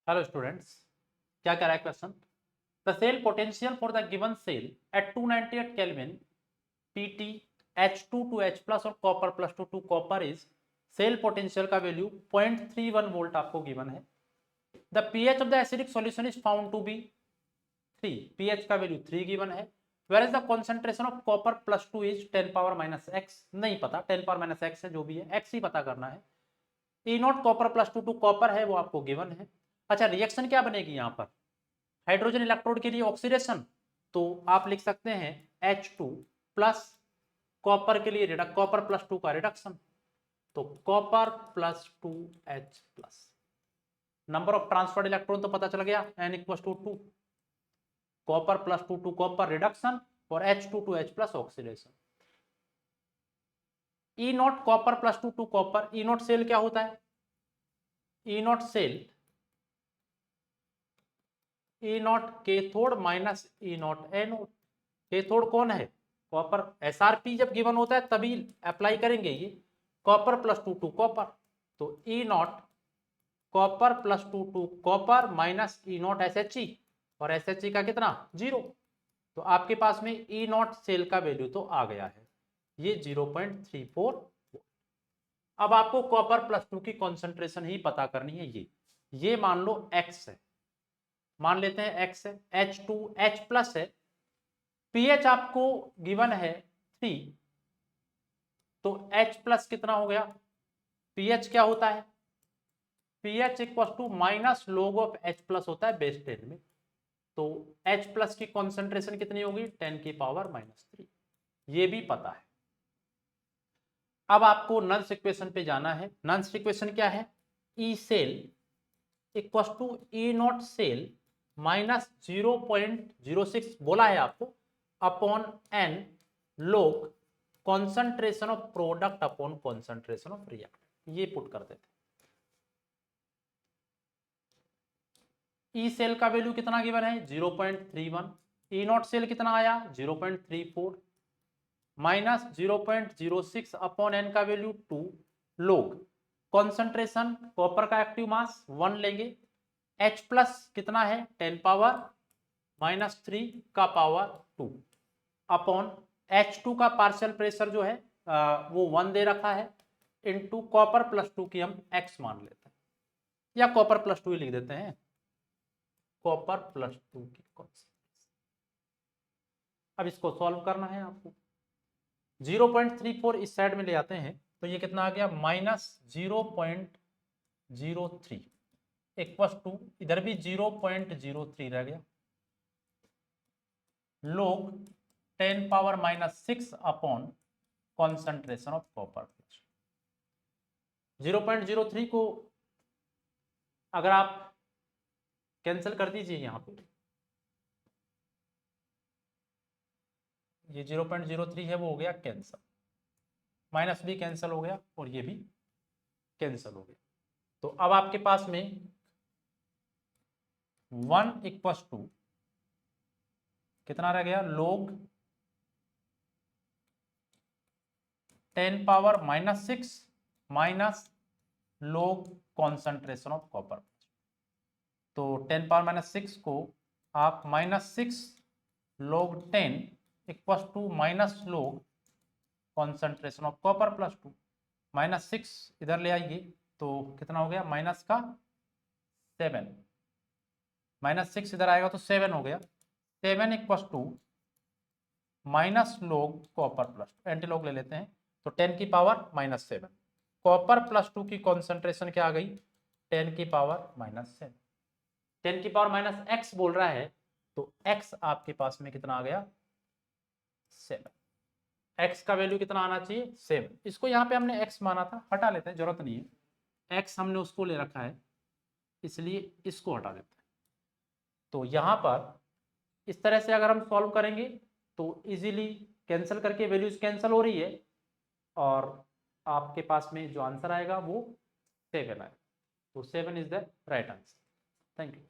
Hello students, क्या कह रहा है question? The cell potential for the given cell at 298 kelvin Pt H2 to H plus और copper plus two copper is cell potential का value 0.31 volt आपको given है। The pH of the acidic solution is found to be 3, pH का वैल्यू 3 गिवन है। Where is the concentration of copper plus two is 10 power minus x, नहीं पता, 10 power minus x है, जो भी है एक्स ही पता करना है। E naught copper plus two copper है, वो आपको गिवन है। अच्छा, रिएक्शन क्या बनेगी यहाँ पर? हाइड्रोजन इलेक्ट्रोड के लिए ऑक्सीडेशन, तो आप लिख सकते हैं H2 प्लस कॉपर के लिए कॉपर प्लस टू का रिडक्शन, तो copper plus two H plus. Number of transferred electron तो पता चल गया, N equal to 2, copper plus two copper reduction और H2 to H plus oxidation. E naught copper plus two copper, E naught cell क्या होता है? E naught cell E naught cathode minus E naught anode. Cathode कौन है? Copper. SRP जब given होता है तभी अप्लाई करेंगे ये, कॉपर प्लस टू कॉपर, तो E naught copper plus two copper minus E naught SHE, और एसएचई का कितना? 0। तो आपके पास में ई नॉट सेल का वैल्यू तो आ गया है, ये 0.34। अब आपको कॉपर प्लस टू की कॉन्सेंट्रेशन ही पता करनी है। ये मान लो एक्स है, मान लेते हैं एक्स है, H2H प्लस है, पीएच आपको गिवन है 3, तो H प्लस कितना हो गया? पीएच क्या होता है? PH equal to minus log of H plus होता है बेस 10 में, तो H प्लस की कॉन्सेंट्रेशन कितनी होगी? 10 की पावर माइनस 3, ये भी पता है। अब आपको नल्स इक्वेशन पे जाना है। नल्स इक्वेशन क्या है? E cell equal to E naught cell minus 0.06 बोला है आपको upon n log concentration of product upon concentration of reactant, ये पुट कर देते। ई सेल का वैल्यू कितना गिवन है? 0.31। ई नॉट सेल कितना आया? 0.34 माइनस 0.06 अपॉन एन का वैल्यू 2 लोग कॉन्सेंट्रेशन कॉपर का एक्टिव मास 1 लेंगे, H प्लस कितना है? 10 पावर माइनस 3 का पावर 2 अपॉन H2 का पार्शियल प्रेशर जो है वो 1 दे रखा है, इनटू कॉपर प्लस टू की हम X मान लेते हैं, या कॉपर प्लस टू ही लिख देते हैं, कॉपर प्लस टू की कॉन्सेंट्रेशन। अब इसको सॉल्व करना है आपको। 0.34 इस साइड में ले आते हैं तो ये कितना आ गया? माइनस 0.03 इक्वल टू, इधर भी 0.03 रह गया, log 10 power minus 6 upon concentration of copper plus. 0.03 को अगर आप कैंसिल कर दीजिए यहां पे, ये 0.03 है वो हो गया कैंसिल, माइनस भी कैंसिल हो गया और ये भी कैंसिल हो गया। तो अब आपके पास में 1 इक्वल टू कितना रह गया? Log 10 power minus 6 minus log concentration of copper. तो 10 पावर माइनस 6 को आप minus 6 log 10 equal to minus log concentration of copper plus 2, minus 6 इधर ले आइए तो कितना हो गया? माइनस का 7, माइनस 6 इधर आएगा तो 7 हो गया, 7 equal to minus log copper plus two, anti log ले लेते हैं तो 10 की power minus 7, copper plus two की कॉन्सेंट्रेशन क्या आ गई? 10 की पावर माइनस 7, 10 की पावर माइनस एक्स बोल रहा है, तो x आपके पास में कितना आ गया? 7। x का वैल्यू कितना आना चाहिए? 7। इसको यहाँ पे हमने x माना था, हटा लेते हैं, जरूरत नहीं है, x हमने उसको ले रखा है इसलिए इसको हटा देते हैं। तो यहाँ पर इस तरह से अगर हम सॉल्व करेंगे तो इजीली कैंसिल करके वैल्यूज कैंसिल हो रही है और आपके पास में जो आंसर आएगा वो 7 आएगा। तो 7 is the right answer. Thank you.